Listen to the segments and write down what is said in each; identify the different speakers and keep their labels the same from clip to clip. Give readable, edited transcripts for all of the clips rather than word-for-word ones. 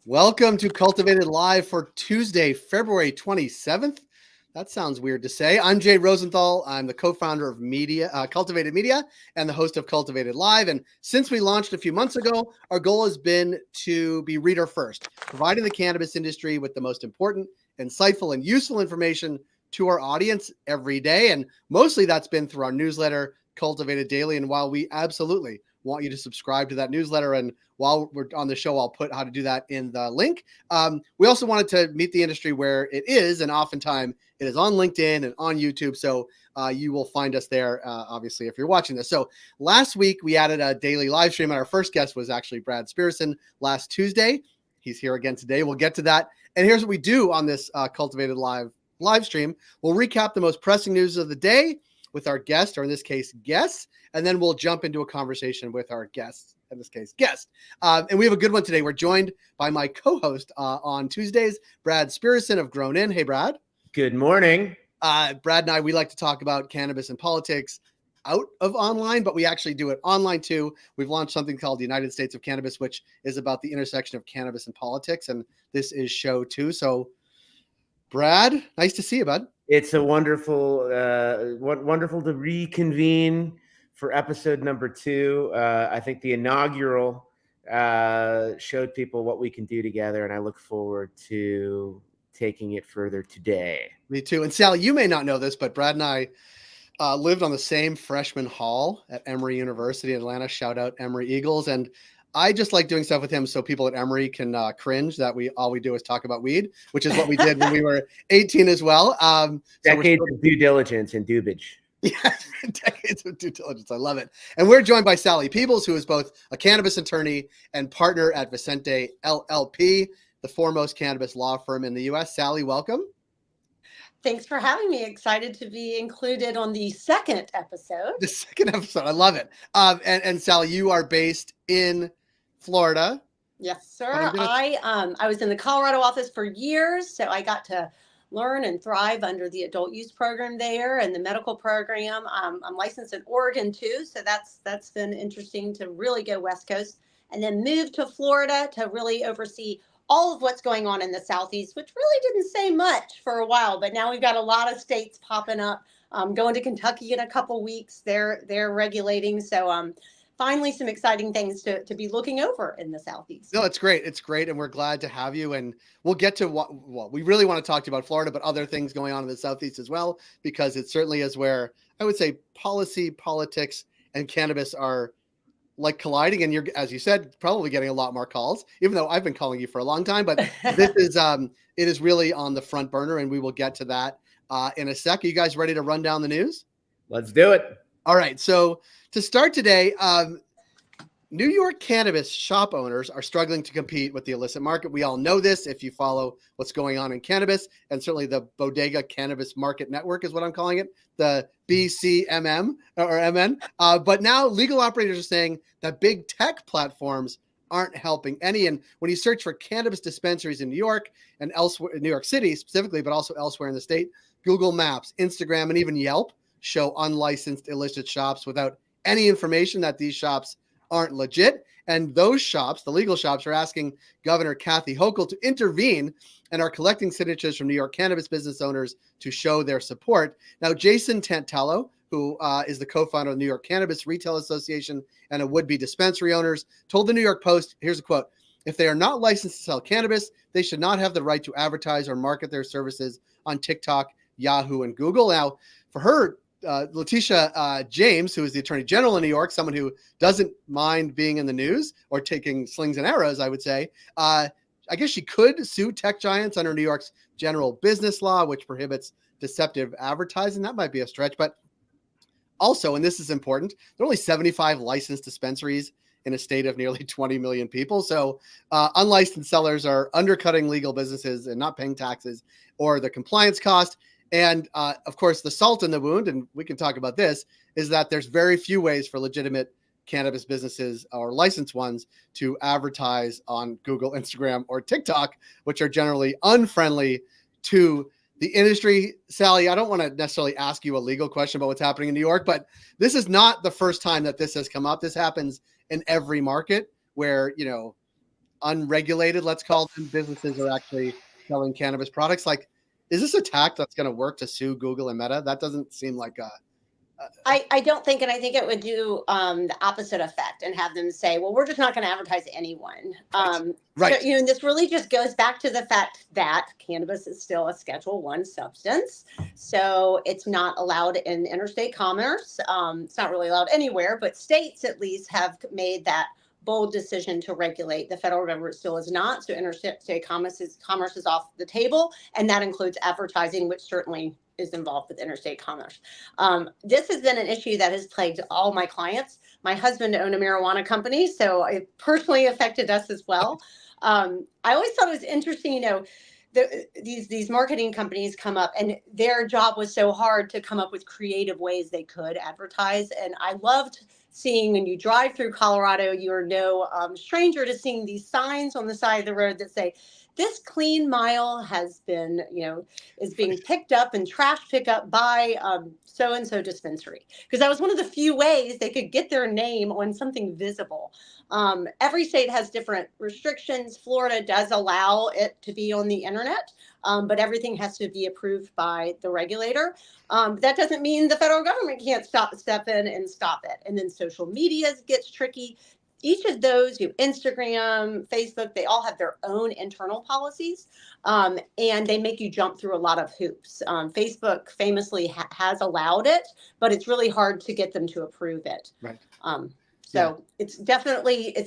Speaker 1: Welcome to Cultivated Live for Tuesday, February 27th. That sounds weird to say. I'm Jay Rosenthal. I'm the co-founder of Cultivated Media and the host of Cultivated Live. And since we launched a few months ago, our goal has been to be reader first, providing the cannabis industry with the most important, insightful, and useful information to our audience every day. And mostly that's been through our newsletter, Cultivated Daily. And while we absolutely want you to subscribe to that newsletter, and while we're on the show, I'll put how to do that in the link. We also wanted to meet the industry where it is, and oftentimes it is on LinkedIn and on YouTube. So you will find us there, obviously, if you're watching this. So last week we added a daily live stream, and our first guest was actually Brad Spirrison last Tuesday. He's here again today. We'll get to that. And here's what we do on this Cultivated live stream. We'll recap the most pressing news of the day with our guest, or in this case, guests, and then we'll jump into a conversation with our guests, in this case, guest. And we have a good one today. We're joined by my co-host on Tuesdays, Brad Spirrison of Grown In. Hey, Brad.
Speaker 2: Good morning.
Speaker 1: Brad and I, we like to talk about cannabis and politics out of online, but we actually do it online too. We've launched something called the United States of Cannabis, which is about the intersection of cannabis and politics, and this is show 2. So, Brad, nice to see you, bud.
Speaker 2: It's a wonderful to reconvene for episode number 2. I think the inaugural showed people what we can do together, and I look forward to taking it further today.
Speaker 1: Me too. And Sally, you may not know this, but Brad and I lived on the same freshman hall at Emory University in Atlanta. Shout out Emory Eagles. And I just like doing stuff with him so people at Emory can cringe that all we do is talk about weed, which is what we did when we were 18 as well.
Speaker 2: Decades of due diligence and dubage.
Speaker 1: Yeah, decades of due diligence. I love it. And we're joined by Sally Peebles, who is both a cannabis attorney and partner at Vicente LLP, the foremost cannabis law firm in the U.S. Sally, welcome.
Speaker 3: Thanks for having me. Excited to be included on the second episode.
Speaker 1: The second episode. I love it. And Sally, you are based in Florida.
Speaker 3: Yes, sir. I was in the Colorado office for years, so I got to learn and thrive under the adult use program there and the medical program. I'm licensed in Oregon too, so that's been interesting to really go West Coast, and then moved to Florida to really oversee all of what's going on in the Southeast, which really didn't say much for a while, but now we've got a lot of states popping up. Going to Kentucky in a couple weeks. They're regulating, so finally some exciting things to be looking over in the Southeast.
Speaker 1: No, it's great. It's great. And we're glad to have you. And we'll get to what we really want to talk to you about Florida, but other things going on in the Southeast as well, because it certainly is where I would say policy, politics, and cannabis are like colliding. And you're, as you said, probably getting a lot more calls, even though I've been calling you for a long time, but this is, it is really on the front burner, and we will get to that in a sec. Are you guys ready to run down the news?
Speaker 2: Let's do it.
Speaker 1: All right. So to start today, New York cannabis shop owners are struggling to compete with the illicit market. We all know this if you follow what's going on in cannabis, and certainly the Bodega Cannabis Market Network is what I'm calling it, the BCMM or MN. But now legal operators are saying that big tech platforms aren't helping any. And when you search for cannabis dispensaries in New York and elsewhere, New York City specifically, but also elsewhere in the state, Google Maps, Instagram, and even Yelp show unlicensed illicit shops without any information that these shops aren't legit. And those shops, the legal shops, are asking Governor Kathy Hochul to intervene and are collecting signatures from New York cannabis business owners to show their support. Now, Jason Tantello, who is the co-founder of the New York Cannabis Retail Association and a would-be dispensary owners, told the New York Post, here's a quote, "If they are not licensed to sell cannabis, they should not have the right to advertise or market their services on TikTok, Yahoo, and Google." Now, for her, Letitia James, who is the Attorney General in New York, someone who doesn't mind being in the news or taking slings and arrows, I would say, I guess she could sue tech giants under New York's general business law, which prohibits deceptive advertising. That might be a stretch, but also, and this is important, there are only 75 licensed dispensaries in a state of nearly 20 million people. So unlicensed sellers are undercutting legal businesses and not paying taxes or the compliance cost. And of course, the salt in the wound, and we can talk about this, is that there's very few ways for legitimate cannabis businesses or licensed ones to advertise on Google, Instagram, or TikTok, which are generally unfriendly to the industry. Sally, I don't want to necessarily ask you a legal question about what's happening in New York, but this is not the first time that this has come up. This happens in every market where, unregulated, let's call them, businesses are actually selling cannabis products. Like, is this a tack that's going to work to sue Google and Meta? That doesn't seem like
Speaker 3: I don't think, and I think it would do the opposite effect and have them say, well, we're just not going to advertise anyone.
Speaker 1: Right.
Speaker 3: So, and this really just goes back to the fact that cannabis is still a Schedule I substance. So it's not allowed in interstate commerce. It's not really allowed anywhere, but states at least have made that bold decision to regulate. The federal government still is not. So interstate commerce is off the table. And that includes advertising, which certainly is involved with interstate commerce. This has been an issue that has plagued all my clients. My husband owned a marijuana company, so it personally affected us as well. I always thought it was interesting, these marketing companies come up and their job was so hard to come up with creative ways they could advertise. And I loved seeing, when you drive through Colorado, you're no stranger to seeing these signs on the side of the road that say, this clean mile has been, is being picked up and trash pickup by so-and-so dispensary. Because that was one of the few ways they could get their name on something visible. Every state has different restrictions. Florida does allow it to be on the internet, but everything has to be approved by the regulator. That doesn't mean the federal government can't step in and stop it. And then social media gets tricky. Each of those, Instagram, Facebook, they all have their own internal policies, and they make you jump through a lot of hoops. Facebook famously has allowed it, but it's really hard to get them to approve it.
Speaker 1: Right.
Speaker 3: It's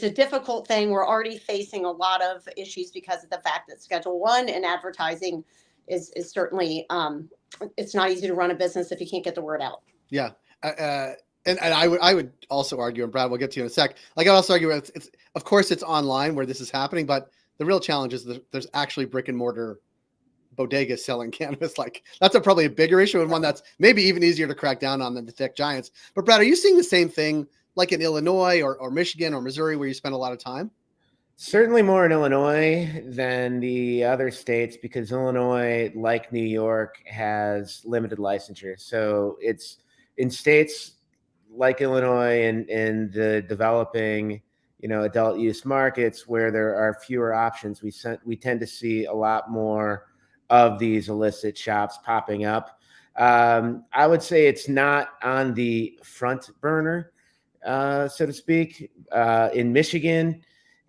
Speaker 3: a difficult thing. We're already facing a lot of issues because of the fact that Schedule I and advertising is certainly, it's not easy to run a business if you can't get the word out.
Speaker 1: Yeah. And I would also argue, and Brad, we'll get to you in a sec. Like, I would also argue it's of course it's online where this is happening, but the real challenge is that there's actually brick and mortar bodegas selling cannabis. Like, that's probably a bigger issue, and one that's maybe even easier to crack down on than the tech giants. But Brad, are you seeing the same thing like in Illinois or Michigan or Missouri, where you spend a lot of time?
Speaker 2: Certainly more in Illinois than the other states, because Illinois, like New York, has limited licensure. So it's in states like Illinois and in the developing, adult use markets where there are fewer options, we tend to see a lot more of these illicit shops popping up. I would say it's not on the front burner, so to speak. In Michigan,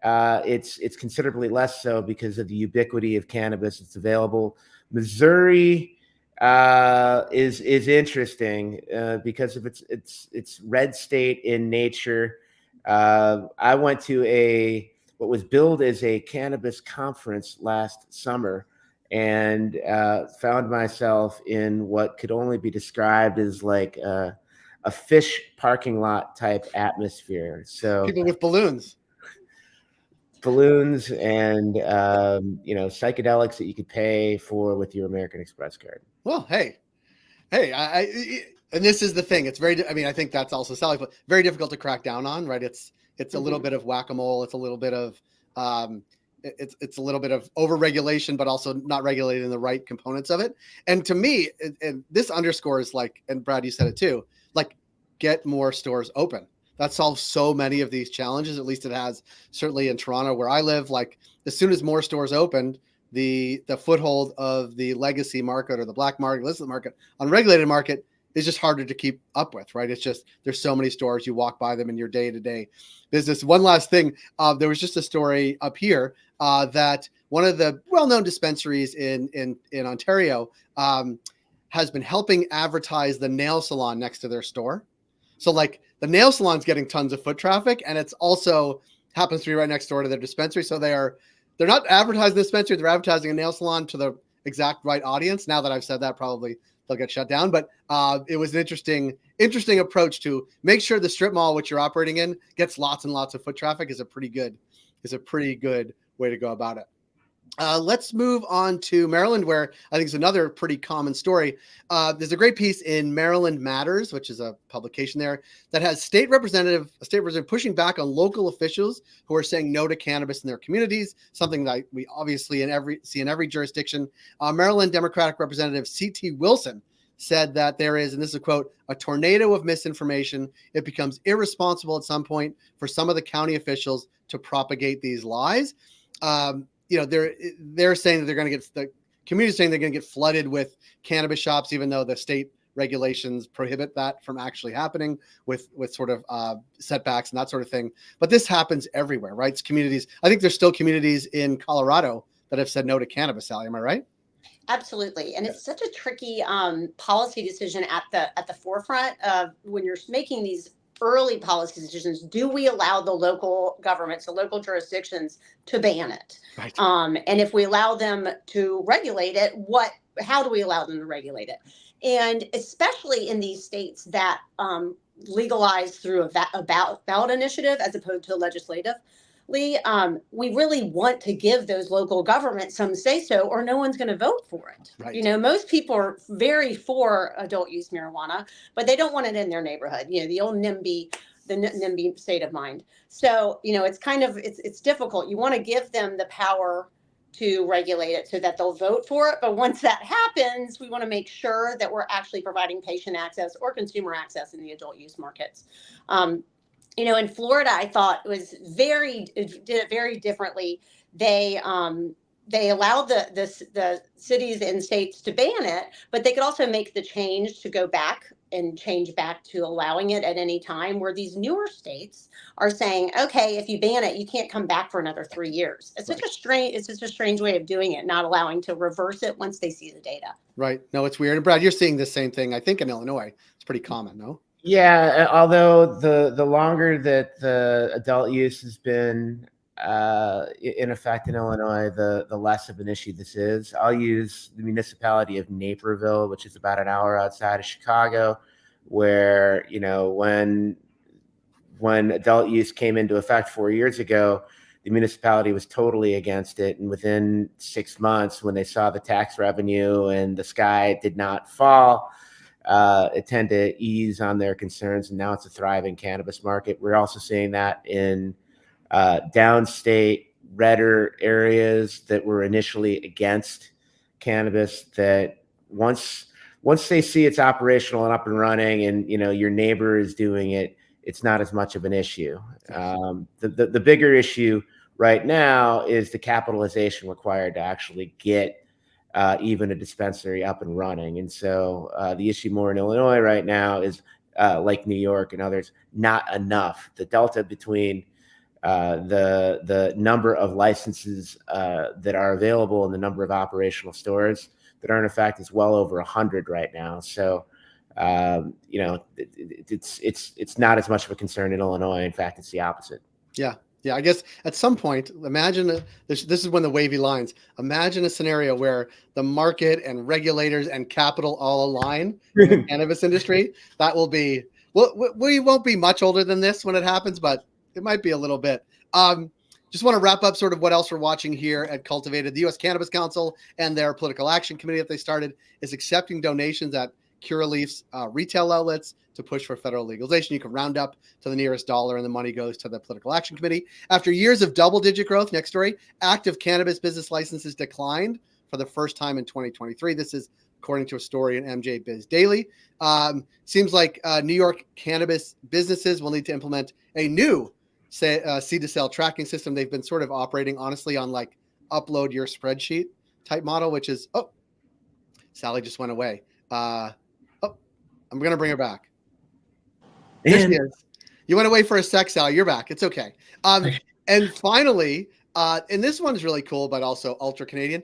Speaker 2: it's considerably less so because of the ubiquity of cannabis that's available. Missouri is interesting because of its red state in nature. I went to what was billed as a cannabis conference last summer, and found myself in what could only be described as like a fish parking lot type atmosphere. So
Speaker 1: people with balloons
Speaker 2: and psychedelics that you could pay for with your American Express card.
Speaker 1: Well, hey, and this is the thing. It's I think that's also selling, but very difficult to crack down on, right? It's a little bit of whack-a-mole. It's a little bit of it's a little bit of over-regulation, but also not regulating the right components of it. And to me, and this underscores, like, and Brad, you said it too, like, get more stores open. That solves so many of these challenges. At least it has, certainly in Toronto where I live. Like, as soon as more stores opened, the foothold of the legacy market or the black market, illicit market, unregulated market is just harder to keep up with, right? It's just, there's so many stores, you walk by them in your day-to-day business. One last thing, there was just a story up here that one of the well-known dispensaries in Ontario has been helping advertise the nail salon next to their store. So, like, the nail salon's getting tons of foot traffic, and it's also happens to be right next door to their dispensary. So they're not advertising the dispensary, they're advertising a nail salon to the exact right audience. Now that I've said that, probably they'll get shut down. But it was an interesting approach to make sure the strip mall which you're operating in gets lots and lots of foot traffic is a pretty good way to go about it. Let's move on to Maryland, where I think is another pretty common story. There's a great piece in Maryland Matters, which is a publication there, that has a state representative pushing back on local officials who are saying no to cannabis in their communities, something that we obviously see in every jurisdiction. Maryland Democratic Representative C.T. Wilson said that there is, and this is a quote, a tornado of misinformation. It becomes irresponsible at some point for some of the county officials to propagate these lies. they're saying that they're going to get the community saying they're going to get flooded with cannabis shops, even though the state regulations prohibit that from actually happening with sort of setbacks and that sort of thing. But this happens everywhere, right? It's communities. I think there's still communities in Colorado that have said no to cannabis, Sally. Am I right?
Speaker 3: Absolutely. And it's such a tricky policy decision at the forefront of when you're making these early policy decisions. Do we allow the local governments, the local jurisdictions to ban it?
Speaker 1: Right.
Speaker 3: And if we allow them to regulate it, how do we allow them to regulate it? And especially in these states that legalize through a ballot initiative as opposed to legislative. We really want to give those local governments some say so, or no one's going to vote for it.
Speaker 1: Right.
Speaker 3: Most people are very for adult use marijuana, but they don't want it in their neighborhood. The old NIMBY state of mind. So, it's difficult. You want to give them the power to regulate it so that they'll vote for it. But once that happens, we want to make sure that we're actually providing patient access or consumer access in the adult use markets. In Florida, I thought did it very differently. They allowed the cities and states to ban it, but they could also make the change to go back and change back to allowing it at any time, where these newer states are saying, okay, if you ban it, you can't come back for another 3 years. It's such a strange way of doing it, not allowing to reverse it once they see the data.
Speaker 1: Right. No, it's weird. And Brad, you're seeing the same thing, I think, in Illinois. It's pretty common, no?
Speaker 2: Yeah, although the longer that the adult use has been in effect in Illinois, the less of an issue this is. I'll use the municipality of Naperville, which is about an hour outside of Chicago, where when adult use came into effect 4 years ago, the municipality was totally against it, and within 6 months, when they saw the tax revenue and the sky did not fall, it tended to ease on their concerns, and now it's a thriving cannabis market. We're also seeing that in downstate, redder areas that were initially against cannabis, that once they see it's operational and up and running, and your neighbor is doing it, it's not as much of an issue. The bigger issue right now is the capitalization required to actually get even a dispensary up and running. And so the issue more in Illinois right now is like New York and others, not enough. The delta between the number of licenses that are available and the number of operational stores that are in effect is well over 100 right now. So it's not as much of a concern in Illinois. In fact, it's the opposite.
Speaker 1: Yeah, I guess at some point, imagine this is when the wavy lines. Imagine a scenario where the market and regulators and capital all align in the cannabis industry. That will be, we won't be much older than this when it happens, but it might be a little bit. Just want to wrap up sort of what else we're watching here at Cultivated. The U.S. Cannabis Council and their political action committee that they started is accepting donations at Curaleaf's retail outlets to push for federal legalization. You can round up to the nearest dollar, and the money goes to the political action committee. After years of double-digit growth, next story, active cannabis business licenses declined for the first time in 2023. This is according to a story in MJ Biz Daily. Seems like New York cannabis businesses will need to implement a new seed to sale tracking system. They've been sort of operating, honestly, on like upload your spreadsheet type model, which is, Sally just went away. I'm going to bring her back. There she is. You went away for a sec, Sally. You're back. It's okay. And finally, and this one is really cool, but also ultra Canadian.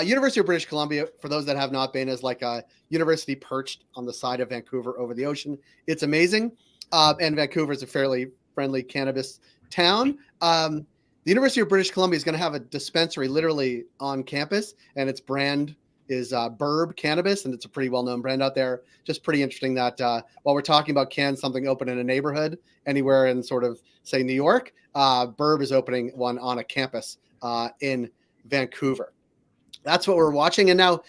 Speaker 1: University of British Columbia, for those that have not been, is like a university perched on the side of Vancouver over the ocean. It's amazing. And Vancouver is a fairly friendly cannabis town. The University of British Columbia is going to have a dispensary literally on campus, and its brand is Burb Cannabis, and it's a pretty well-known brand out there. Just pretty interesting that while we're talking about can something open in a neighborhood anywhere in sort of, say, New York, Burb is opening one on a campus in Vancouver. That's what we're watching. And now,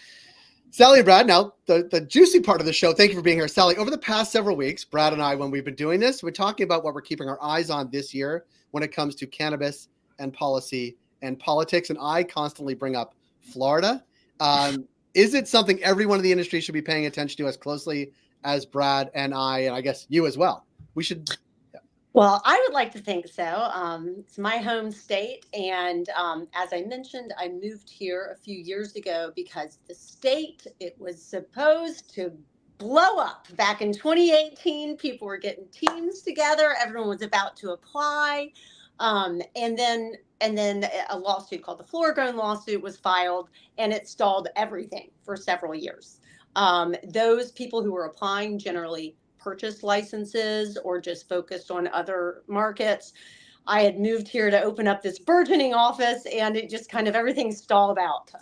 Speaker 1: Sally and Brad, now the juicy part of the show. Thank you for being here. Sally, over the past several weeks, Brad and I, when we've been doing this, we're talking about what we're keeping our eyes on this year when it comes to cannabis and policy and politics. And I constantly bring up Florida. Is it something everyone in the industry should be paying attention to as closely as Brad and I guess you as well? We should. Yeah.
Speaker 3: Well, I would like to think so. It's my home state. And as I mentioned, I moved here a few years ago because the state, it was supposed to blow up. Back in 2018, people were getting teams together. Everyone was about to apply. And then a lawsuit called the Flora Grown lawsuit was filed, and it stalled everything for several years. Those people who were applying generally purchased licenses or just focused on other markets. I had moved here to open up this burgeoning office, and it just kind of everything stalled out.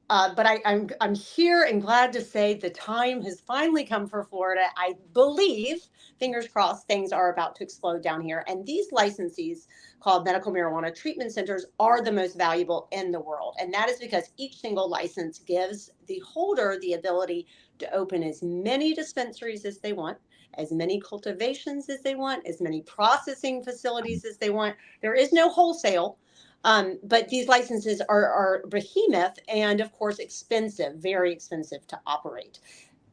Speaker 3: But I'm here and glad to say the time has finally come for Florida. I believe, fingers crossed, things are about to explode down here. And these licensees, called medical marijuana treatment centers, are the most valuable in the world. And that is because each single license gives the holder the ability to open as many dispensaries as they want, as many cultivations as they want, as many processing facilities as they want. There is no wholesale. But these licenses are behemoth and, of course, expensive, very expensive to operate.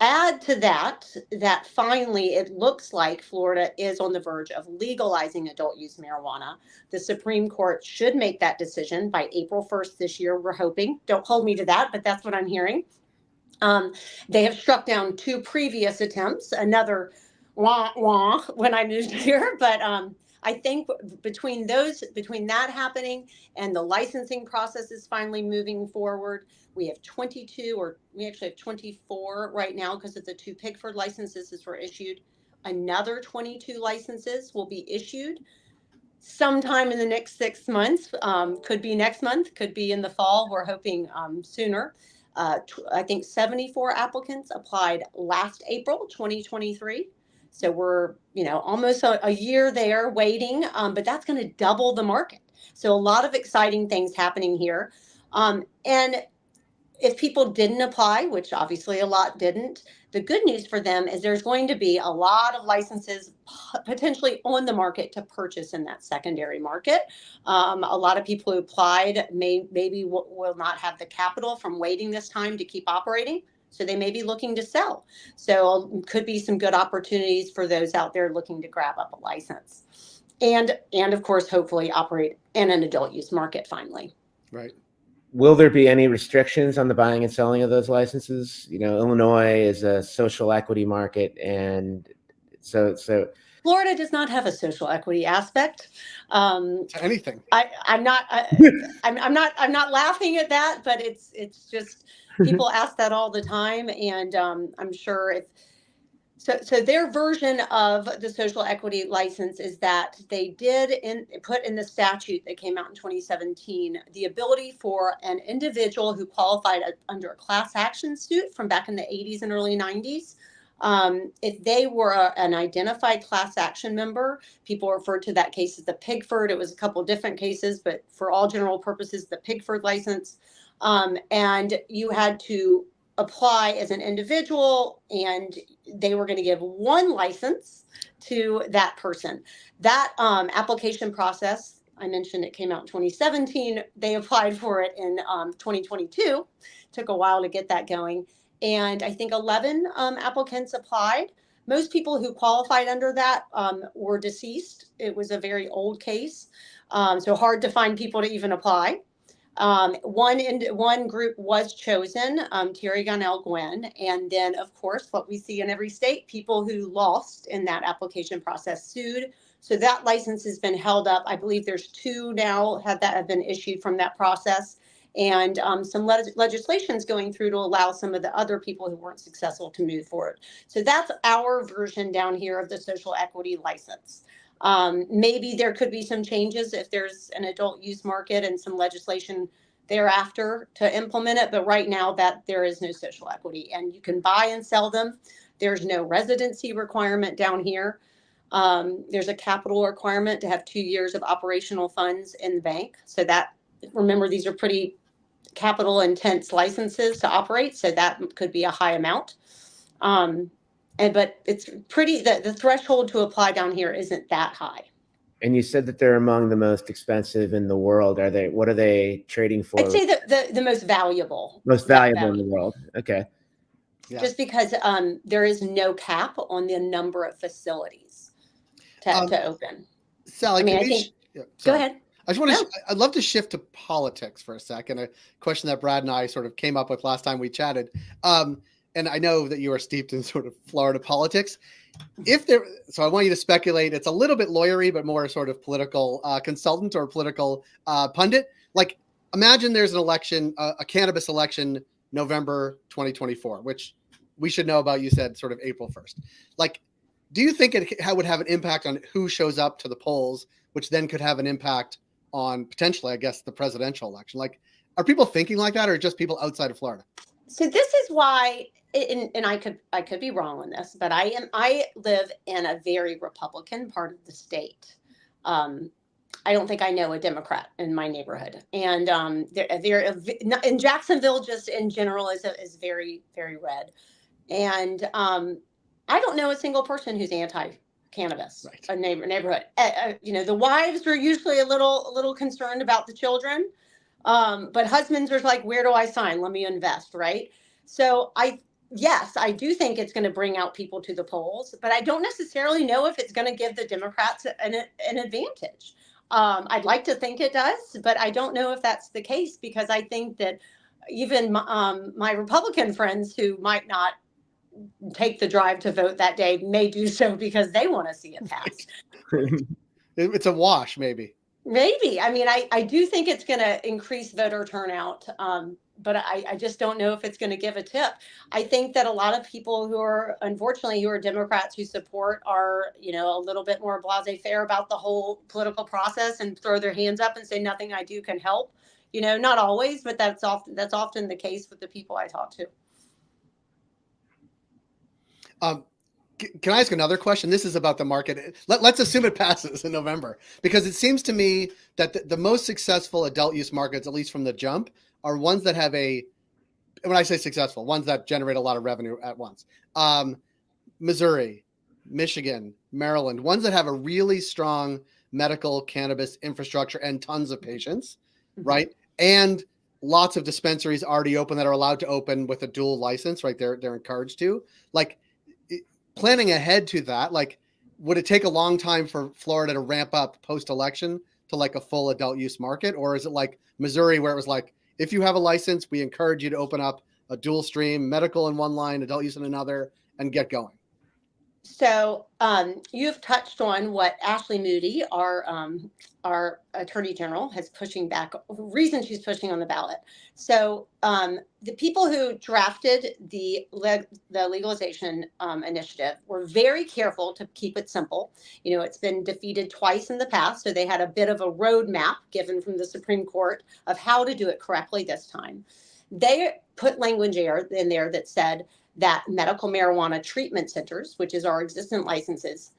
Speaker 3: Add to that, that finally it looks like Florida is on the verge of legalizing adult use marijuana. The Supreme Court should make that decision by April 1st this year, we're hoping. Don't hold me to that, but that's what I'm hearing. They have struck down 2 previous attempts, another wah when I moved here, but I think between that happening and the licensing process is finally moving forward, we have 22, or we actually have 24 right now because of the 2 Pigford licenses that were issued. Another 22 licenses will be issued sometime in the next 6 months. Could be next month, could be in the fall. We're hoping sooner. I think 74 applicants applied last April 2023. So we're, almost a year there waiting, but that's going to double the market. So a lot of exciting things happening here. And if people didn't apply, which obviously a lot didn't, the good news for them is there's going to be a lot of licenses potentially on the market to purchase in that secondary market. A lot of people who applied maybe will not have the capital from waiting this time to keep operating. So they may be looking to sell. So could be some good opportunities for those out there looking to grab up a license. And of course, hopefully operate in an adult use market finally.
Speaker 1: Right.
Speaker 2: Will there be any restrictions on the buying and selling of those licenses? Illinois is a social equity market, and so
Speaker 3: Florida does not have a social equity aspect.
Speaker 1: To anything.
Speaker 3: I'm not laughing at that, but it's just people ask that all the time, and I'm sure if. So their version of the social equity license is that they did put in the statute that came out in 2017 the ability for an individual who qualified under a class action suit from back in the 80s and early 90s. If they were an identified class action member, people referred to that case as the Pigford. It was a couple different cases, but for all general purposes, the Pigford license. And you had to apply as an individual, and they were going to give 1 license to that person. That application process, I mentioned it came out in 2017. They applied for it in 2022. Took a while to get that going. And I think 11 applicants applied. Most people who qualified under that were deceased. It was a very old case, so hard to find people to even apply. One group was chosen, Terry Gunnell Gwynn, and then of course what we see in every state, people who lost in that application process sued. So that license has been held up. I believe there's 2 now have been issued from that process, and some legislation's going through to allow some of the other people who weren't successful to move forward. So that's our version down here of the social equity license. Maybe there could be some changes if there's an adult use market and some legislation thereafter to implement it. But right now that there is no social equity, and you can buy and sell them. There's no residency requirement down here. There's a capital requirement to have 2 years of operational funds in the bank. So that, remember, these are pretty capital intense licenses to operate. So that could be a high amount. But it's pretty, the threshold to apply down here isn't that high.
Speaker 2: And you said that they're among the most expensive in the world. What are they trading for?
Speaker 3: I'd say the most valuable.
Speaker 2: Most valuable in the world. Okay.
Speaker 1: Yeah.
Speaker 3: Just because there is no cap on the number of facilities. to open.
Speaker 1: Sally,
Speaker 3: I mean, I think. Go ahead.
Speaker 1: I just want to. I'd love to shift to politics for a second. A question that Brad and I sort of came up with last time we chatted. And I know that you are steeped in sort of Florida politics. So I want you to speculate. It's a little bit lawyery, but more sort of political consultant or political pundit. Like, imagine there's an election, a cannabis election, November 2024, which we should know about. You said sort of April 1st. Like, do you think it would have an impact on who shows up to the polls, which then could have an impact on potentially, I guess, the presidential election? Like, are people thinking like that, or just people outside of Florida?
Speaker 3: So this is why, and I could be wrong on this, but I live in a very Republican part of the state. I don't think I know a Democrat in my neighborhood, and in Jacksonville, just in general, is very, very red, and I don't know a single person who's anti-cannabis. Right. A neighborhood. The wives are usually a little concerned about the children. But husbands are like, where do I sign? Let me invest, right? So yes, I do think it's going to bring out people to the polls, but I don't necessarily know if it's going to give the Democrats an advantage. I'd like to think it does, but I don't know if that's the case, because I think that even my Republican friends who might not take the drive to vote that day may do so because they want to see it pass.
Speaker 1: It's a wash, maybe.
Speaker 3: Maybe. I mean, I do think it's going to increase voter turnout, but I just don't know if it's going to give a tip. I think that a lot of people who are Democrats who support are, a little bit more blasé-faire about the whole political process and throw their hands up and say nothing I do can help. Not always, but that's often the case with the people I talk to.
Speaker 1: Can I ask another question? This is about the market. Let's assume it passes in November, because it seems to me that the most successful adult use markets, at least from the jump, are ones that have when I say successful, ones that generate a lot of revenue at once. Missouri, Michigan, Maryland, ones that have a really strong medical cannabis infrastructure and tons of patients, mm-hmm. right? And lots of dispensaries already open that are allowed to open with a dual license, right? They're encouraged to. Like, planning ahead to that, like, would it take a long time for Florida to ramp up post-election to like a full adult use market? Or is it like Missouri, where it was like, if you have a license, we encourage you to open up a dual stream, medical in one line, adult use in another, and get going?
Speaker 3: So you've touched on what Ashley Moody, our Attorney General, has pushing back. Reason she's pushing on the ballot. So the people who drafted the legalization initiative were very careful to keep it simple. It's been defeated twice in the past, so they had a bit of a roadmap given from the Supreme Court of how to do it correctly this time. They put language in there that said that medical marijuana treatment centers, which is our existing licenses,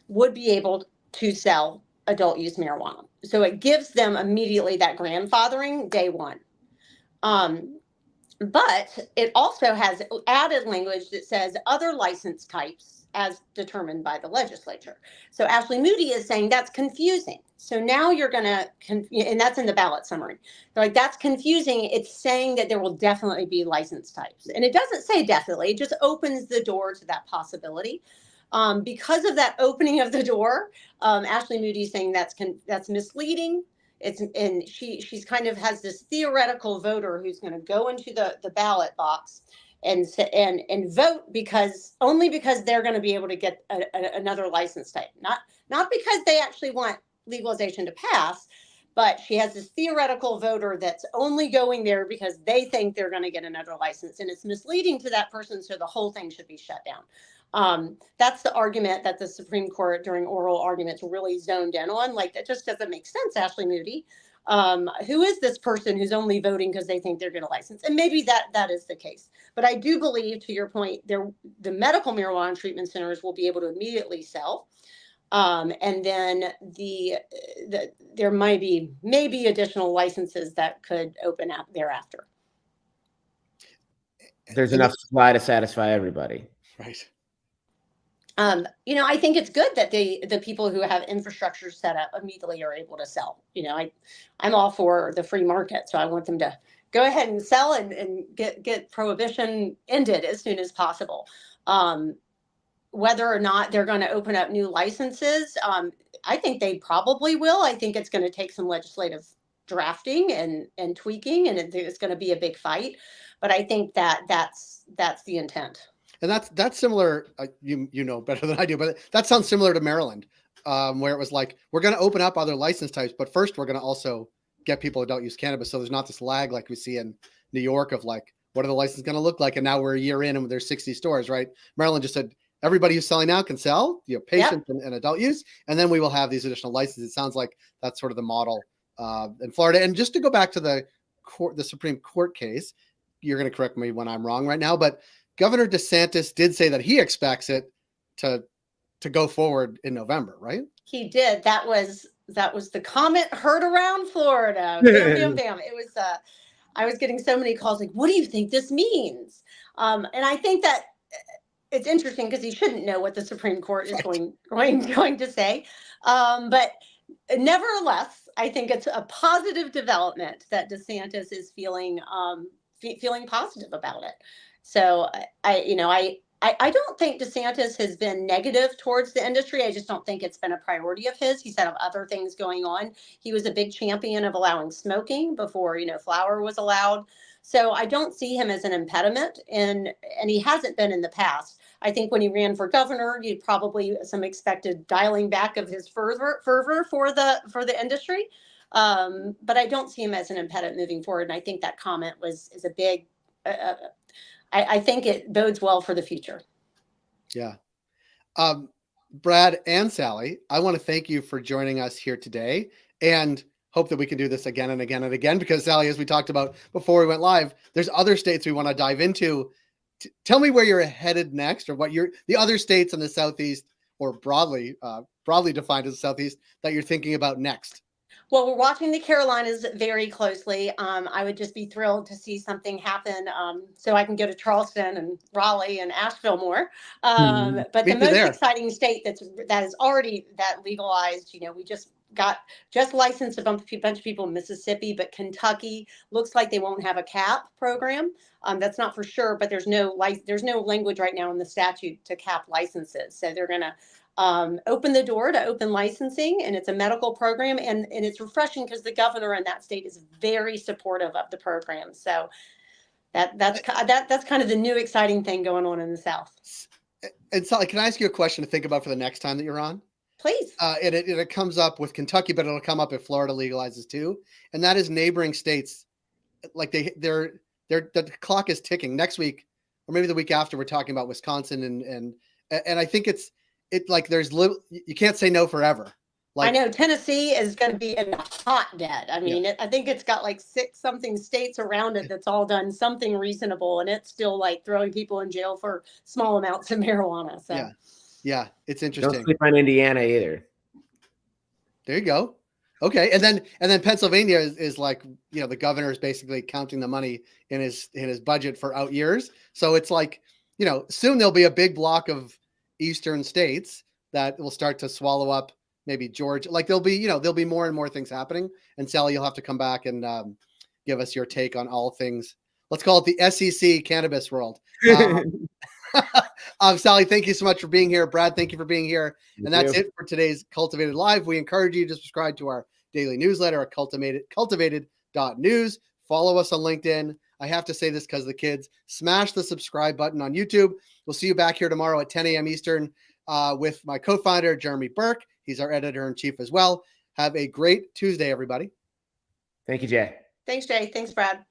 Speaker 3: would be able to sell adult use marijuana. So it gives them immediately that grandfathering day one. But it also has added language that says other license types as determined by the legislature. So Ashley Moody is saying that's confusing. So now you're going to, and that's in the ballot summary. They're like, that's confusing. It's saying that there will definitely be license types. And it doesn't say definitely, it just opens the door to that possibility. Because of that opening of the door, Ashley Moody is saying that's misleading. She's kind of has this theoretical voter who's going to go into the ballot box and vote because they're going to be able to get another license type, not because they actually want legalization to pass, but she has this theoretical voter that's only going there because they think they're going to get another license, and it's misleading to that person, so the whole thing should be shut down. That's the argument that the Supreme Court during oral arguments really zoned in on. Like, that just doesn't make sense, Ashley Moody. Who is this person who's only voting because they think they're going to license? And maybe that is the case. But I do believe, to your point, the medical marijuana treatment centers will be able to immediately sell. And then there might be maybe additional licenses that could open up thereafter.
Speaker 2: There's enough supply to satisfy everybody.
Speaker 1: Right.
Speaker 3: I think it's good that the people who have infrastructure set up immediately are able to sell. I'm all for the free market, so I want them to go ahead and sell and get prohibition ended as soon as possible. whether or not they're going to open up new licenses, I think they probably will. I think it's going to take some legislative drafting and tweaking, and it's going to be a big fight. But I think that's the intent.
Speaker 1: And that's similar. You know better than I do, but that sounds similar to Maryland, where it was like, we're going to open up other license types, but first we're going to also get people who don't use cannabis. So there's not this lag like we see in New York of like, what are the licenses going to look like? And now we're a year in and there's 60 stores, right? Maryland just said, everybody who's selling now can sell, patients and adult use, and then we will have these additional licenses. It sounds like that's sort of the model in Florida. And just to go back to the Supreme Court case, you're going to correct me when I'm wrong right now, but Governor DeSantis did say that he expects it to go forward in November, right?
Speaker 3: He did. That was the comment heard around Florida. Bam, bam, bam. It was. I was getting so many calls like, "What do you think this means?" And I think that it's interesting because he shouldn't know what the Supreme Court is going to say. But nevertheless, I think it's a positive development that DeSantis is feeling positive about it. So I don't think DeSantis has been negative towards the industry. I just don't think it's been a priority of his. He's had other things going on. He was a big champion of allowing smoking before, flower was allowed. So I don't see him as an impediment, and he hasn't been in the past. I think when he ran for governor, you probably some expected dialing back of his fervor for the industry. But I don't see him as an impediment moving forward. And I think that comment is a big. I think it bodes well for the future.
Speaker 1: Yeah. Brad and Sally, I want to thank you for joining us here today and hope that we can do this again and again and again, because Sally, as we talked about before we went live, there's other states we want to dive into. Tell me where you're headed next, or what the other states in the Southeast, or broadly defined as the Southeast, that you're thinking about next.
Speaker 3: Well, we're watching the Carolinas very closely. I would just be thrilled to see something happen so I can go to Charleston and Raleigh and Asheville more. But the most exciting state that is already legalized, we just licensed a bunch of people in Mississippi, but Kentucky looks like they won't have a cap program. That's not for sure, but there's no language right now in the statute to cap licenses. So they're going to open the door to open licensing, and it's a medical program, and it's refreshing because the governor in that state is very supportive of the program. So that's kind of the new exciting thing going on in the South.
Speaker 1: And Sally, can I ask you a question to think about for the next time that you're on?
Speaker 3: Please.
Speaker 1: And it comes up with Kentucky, but it'll come up if Florida legalizes too. And that is neighboring states, like the clock is ticking. Next week, or maybe the week after, we're talking about Wisconsin, and I think it's like there's little, you can't say no forever. Like,
Speaker 3: I know Tennessee is going to be in a hotbed. I mean, I think it's got like 6 something states around it that's all done something reasonable, and it's still like throwing people in jail for small amounts of marijuana. So
Speaker 1: yeah, it's interesting.
Speaker 2: Don't sleep on Indiana either.
Speaker 1: There you go. Okay, and then Pennsylvania is like, the governor is basically counting the money in his budget for out years. So it's like, soon there'll be a big block of eastern states that will start to swallow up maybe Georgia. Like there'll be more and more things happening. And Sally, you'll have to come back and give us your take on all things. Let's call it the SEC cannabis world. Sally, thank you so much for being here. Brad, thank you for being here. And that's it for today's Cultivated Live. We encourage you to subscribe to our daily newsletter at cultivated.news. Follow us on LinkedIn. I have to say this because the kids, smash the subscribe button on YouTube. We'll see you back here tomorrow at 10 a.m. Eastern with my co-founder, Jeremy Burke. He's our editor-in-chief as well. Have a great Tuesday, everybody.
Speaker 2: Thank you, Jay.
Speaker 3: Thanks, Jay. Thanks, Brad.